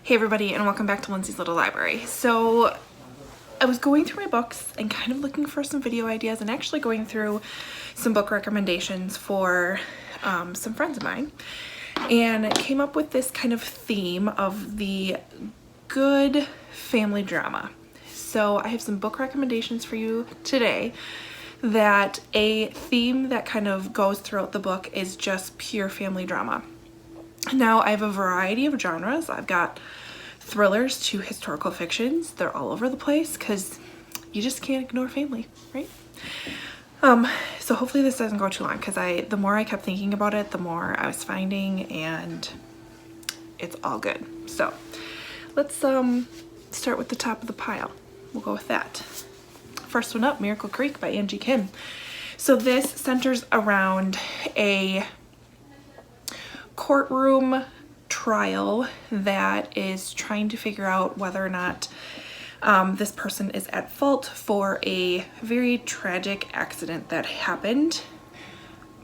Hey everybody, and welcome back to Lindsey's Little Library. So I was going through my books and kind of looking for some video ideas and actually going through some book recommendations for some friends of mine, and came up with this kind of theme of the good family drama. So I have some book recommendations for you today that a theme that kind of goes throughout the book is just pure family drama. Now I have a variety of genres. I've got thrillers to historical fictions. They're all over the place because you just can't ignore family, right? So hopefully this doesn't go too long, because the more I kept thinking about it, the more I was finding, and it's all good. So let's start with the top of the pile. We'll go with that. First one up, Miracle Creek by Angie Kim. So this centers around a courtroom trial that is trying to figure out whether or not this person is at fault for a very tragic accident that happened.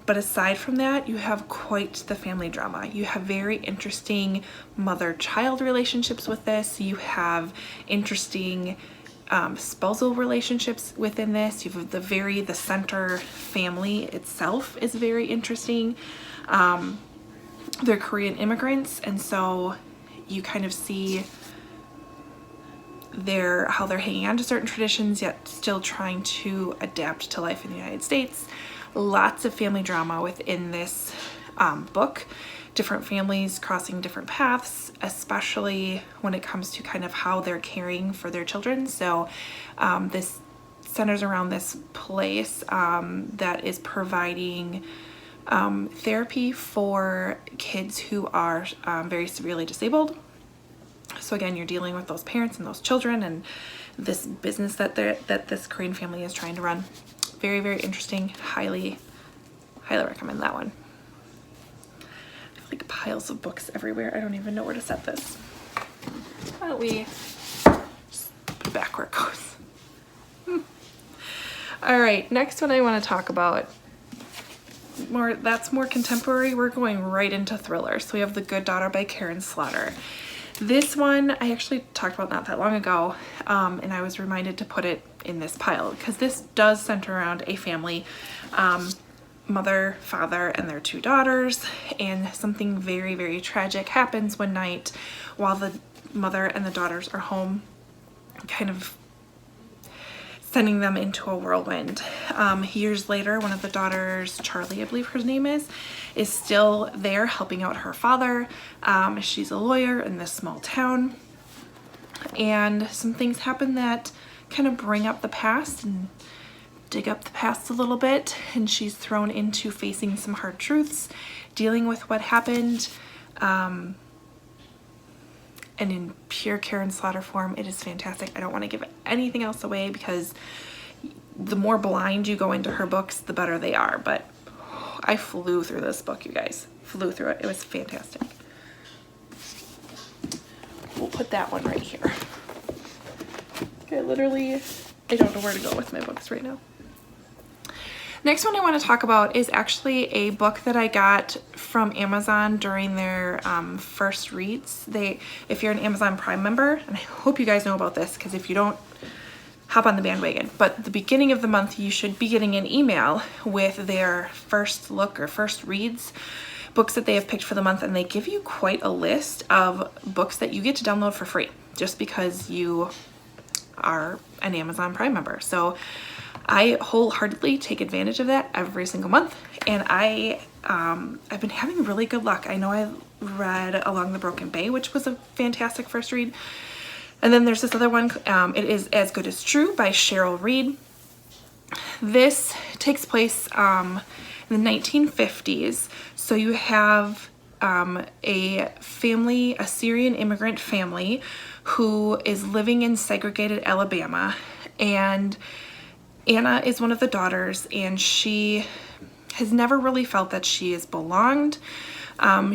But aside from that, you have quite the family drama. You have very interesting mother-child relationships with this. You have interesting spousal relationships within this. You have the center family itself is very interesting. They're Korean immigrants, and so you kind of see how they're hanging on to certain traditions yet still trying to adapt to life in the United States. Lots of family drama within this book. Different families crossing different paths, especially when it comes to kind of how they're caring for their children. So this centers around this place that is providing therapy for kids who are very severely disabled. So again, you're dealing with those parents and those children and this business that this Korean family is trying to run. Very, very interesting. Highly recommend that one. I have like piles of books everywhere. I don't even know where to set this. Why don't we just put it back where it goes? All right, next one I want to talk about. That's more contemporary. We're going right into thriller. So we have The Good Daughter by Karen Slaughter. This one I actually talked about not that long ago, and I was reminded to put it in this pile because this does center around a family, mother, father, and their two daughters, and something very, very tragic happens one night while the mother and the daughters are home, kind of sending them into a whirlwind. Years later, one of the daughters, Charlie, I believe her name is still there helping out her father. She's a lawyer in this small town, and some things happen that kind of bring up the past and dig up the past a little bit, and she's thrown into facing some hard truths, dealing with what happened. And in pure Karen Slaughter form, it is fantastic. I don't want to give anything else away because the more blind you go into her books, the better they are. But I flew through this book, you guys. Flew through it. It was fantastic. We'll put that one right here. Okay, I don't know where to go with my books right now. Next one I want to talk about is actually a book that I got from Amazon during their first reads. If you're an Amazon Prime member, and I hope you guys know about this, because if you don't, hop on the bandwagon. But at the beginning of the month, you should be getting an email with their first look or first reads, books that they have picked for the month, and they give you quite a list of books that you get to download for free just because you are an Amazon Prime member. So I wholeheartedly take advantage of that every single month, and I've been having really good luck. I know I read Along the Broken Bay, which was a fantastic first read, and then there's this other one, It Is As Good as True by Cheryl Reed. This takes place in the 1950s, so you have a family, a Syrian immigrant family, who is living in segregated Alabama, and Anna is one of the daughters, and she has never really felt that she is belonged.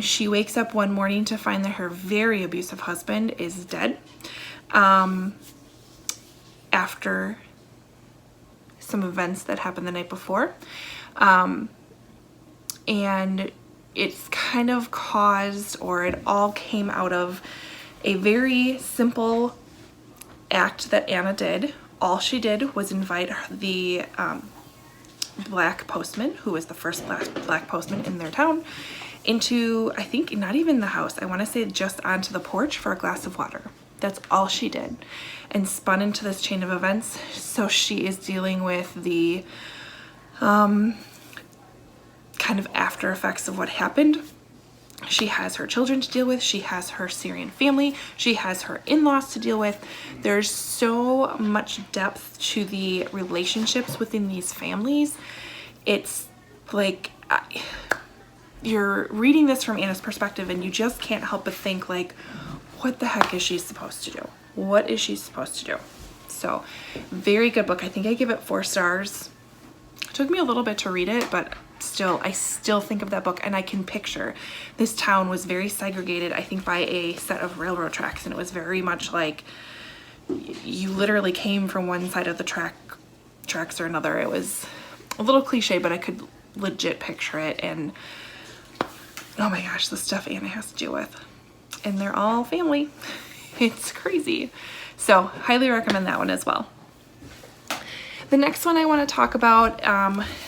She wakes up one morning to find that her very abusive husband is dead after some events that happened the night before. And it's kind of caused, or it all came out of A very simple act that Anna did. All she did was invite the black postman, who was the first black postman in their town, into, I think, not even the house, I want to say just onto the porch for a glass of water. That's all she did, and spun into this chain of events. So she is dealing with the kind of after effects of what happened. She has her children to deal with. She has her Syrian family. She has her in-laws to deal with. There's so much depth to the relationships within these families. It's like you're reading this from Anna's perspective and you just can't help but think, like, what the heck is she supposed to do? What is she supposed to do? So, very good book. I think I give it 4 stars. It took me a little bit to read it, but I still think of that book, and I can picture this town was very segregated, I think, by a set of railroad tracks, and it was very much like you literally came from one side of the tracks or another. It was a little cliche, but I could legit picture it, and oh my gosh, the stuff Anna has to deal with. And they're all family. It's crazy. So highly recommend that one as well. The next one I want to talk about,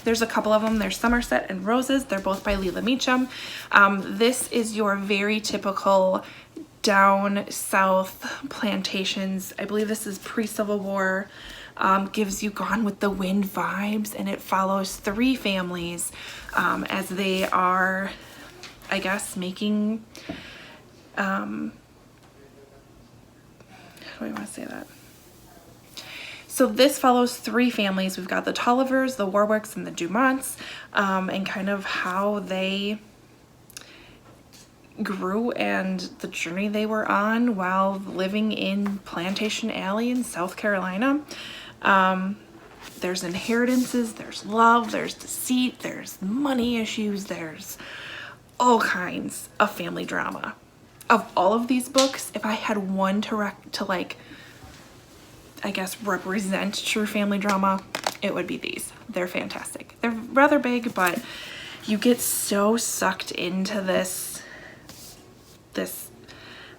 there's a couple of them. There's Somerset and Roses. They're both by Leila Meacham. This is your very typical down south plantations. I believe this is pre-Civil War. Gives you Gone with the Wind vibes, and it follows 3 families as they are, I guess, making, how do I want to say that? So this follows 3 families. We've got the Tollivers, the Warwicks, and the Dumonts, and kind of how they grew and the journey they were on while living in Plantation Alley in South Carolina. There's inheritances, there's love, there's deceit, there's money issues, there's all kinds of family drama. Of all of these books, if I had one to like, I guess, represent true family drama, it would be these. They're fantastic. They're rather big, but you get so sucked into this, I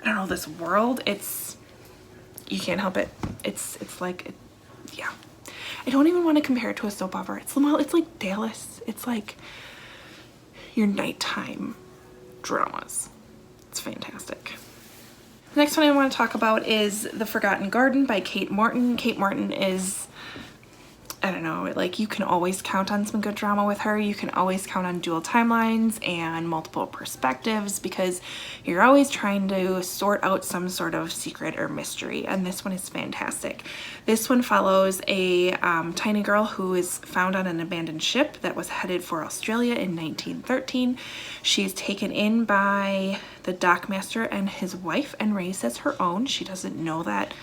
don't know, this world. You can't help it. It's like, yeah. I don't even want to compare it to a soap opera. It's like Dallas. It's like your nighttime dramas. It's fantastic. The next one I want to talk about is The Forgotten Garden by Kate Morton. Kate Morton is, I don't know, like, you can always count on some good drama with her. You can always count on dual timelines and multiple perspectives because you're always trying to sort out some sort of secret or mystery, and this one is fantastic. This one follows a tiny girl who is found on an abandoned ship that was headed for Australia in 1913. She's taken in by the dockmaster and his wife and raised as her own. She doesn't know that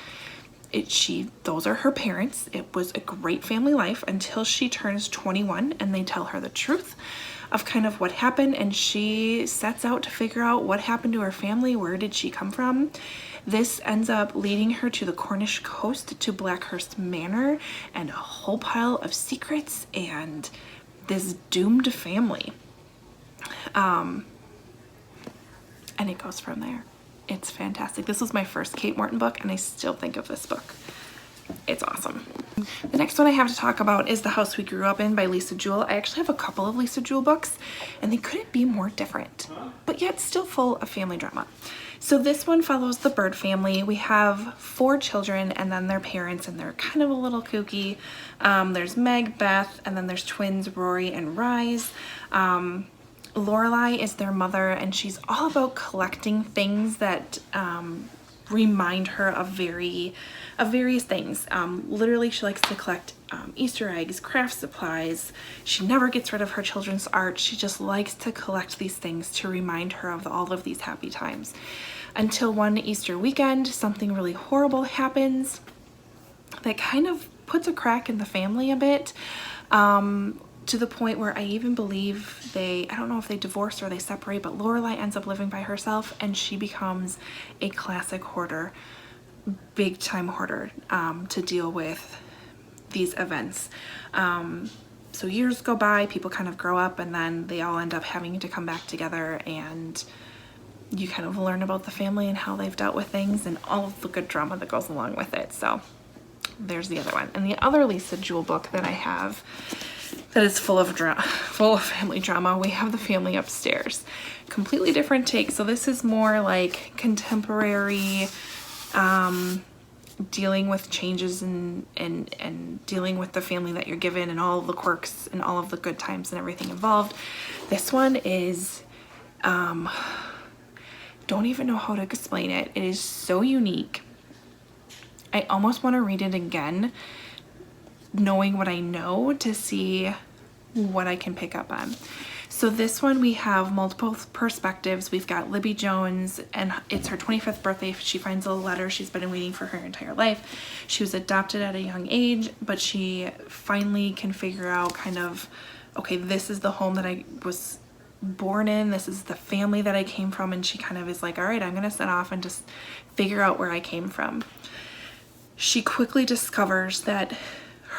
those are her parents. It was a great family life until she turns 21 and they tell her the truth of kind of what happened, and she sets out to figure out what happened to her family. Where did she come from? This ends up leading her to the Cornish coast, to Blackhurst Manor, and a whole pile of secrets and this doomed family. And it goes from there. It's fantastic. This was my first Kate Morton book, and I still think of this book. It's awesome. The next one I have to talk about is The House We Grew Up In by Lisa Jewell. I actually have a couple of Lisa Jewell books, and they couldn't be more different, but yet still full of family drama. So this one follows the Bird family. We have 4 children and then their parents, and they're kind of a little kooky. There's Meg, Beth, and then there's twins Rory and Rise. Lorelai is their mother, and she's all about collecting things that remind her of various things. Literally, she likes to collect Easter eggs, craft supplies. She never gets rid of her children's art. She just likes to collect these things to remind her of all of these happy times. Until one Easter weekend, something really horrible happens that kind of puts a crack in the family a bit. To the point where I even believe I don't know if they divorce or they separate, but Lorelai ends up living by herself, and she becomes a classic hoarder, big time hoarder, to deal with these events. So years go by, people kind of grow up, and then they all end up having to come back together, and you kind of learn about the family and how they've dealt with things and all of the good drama that goes along with it. So there's the other one. And the other Lisa Jewell book that I have that is full of family drama, we have The Family Upstairs. Completely different take. So this is more like contemporary, dealing with changes and dealing with the family that you're given and all of the quirks and all of the good times and everything involved. This one is, don't even know how to explain it. It is so unique. I almost want to read it again, knowing what I know, to see what I can pick up on. So this one, we have multiple perspectives. We've got Libby Jones, and it's her 25th birthday. She finds a letter she's been waiting for her entire life. She was adopted at a young age, but she finally can figure out kind of, okay, this is the home that I was born in. This is the family that I came from. And she kind of is like, all right, I'm going to set off and just figure out where I came from. She quickly discovers that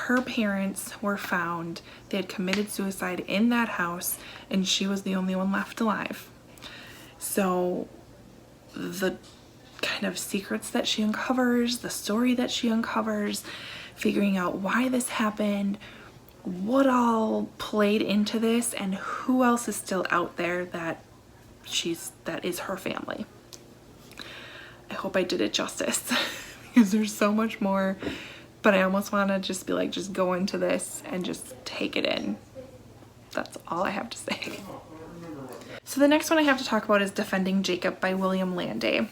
her parents were found, they had committed suicide in that house, and she was the only one left alive. So the kind of secrets that she uncovers, the story that she uncovers, figuring out why this happened, what all played into this, and who else is still out there that is her family. I hope I did it justice because there's so much more. But I almost want to just be like, just go into this and just take it in. That's all I have to say. So the next one I have to talk about is Defending Jacob by William Landay.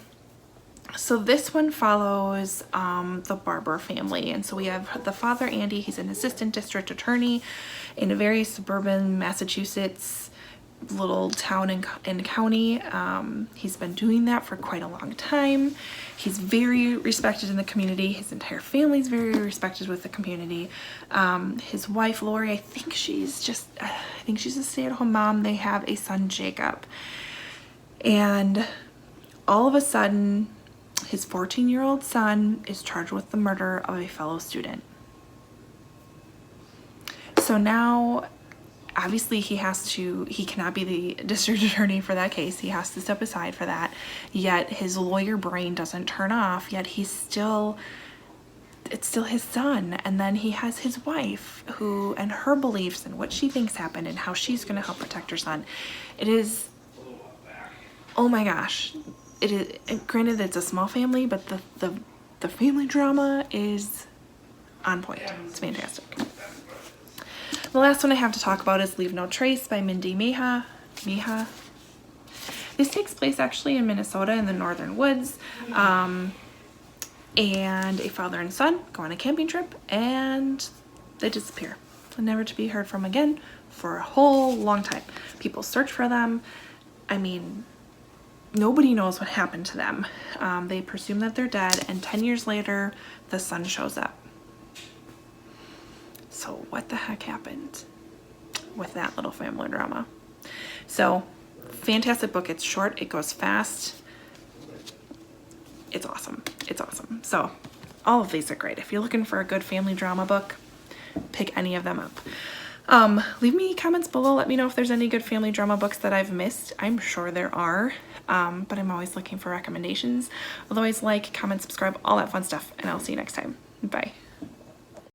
So this one follows the Barber family. And so we have the father, Andy. He's an assistant district attorney in a very suburban Massachusetts little town and county. He's been doing that for quite a long time. He's very respected in the community. His entire family's very respected with the community. His wife, Lori, I think she's a stay-at-home mom. They have a son, Jacob. And all of a sudden, his 14-year-old son is charged with the murder of a fellow student. So now, obviously he cannot be the district attorney for that case. He has to step aside for that. Yet his lawyer brain doesn't turn off. Yet it's still his son. And then he has his wife and her beliefs and what she thinks happened and how she's going to help protect her son. It is, oh my gosh. It is, granted it's a small family, but the family drama is on point. It's fantastic. The last one I have to talk about is Leave No Trace by Mindy Miha. This takes place actually in Minnesota in the northern woods. And a father and son go on a camping trip and they disappear. Never to be heard from again for a whole long time. People search for them. I mean, nobody knows what happened to them. They presume that they're dead, and 10 years later, the son shows up. So what the heck happened with that little family drama? So, fantastic book. It's short, it goes fast. It's awesome. It's awesome. So, all of these are great. If you're looking for a good family drama book, pick any of them up. Leave me comments below. Let me know if there's any good family drama books that I've missed. I'm sure there are, but I'm always looking for recommendations. Otherwise, like, comment, subscribe, all that fun stuff, and I'll see you next time. Bye.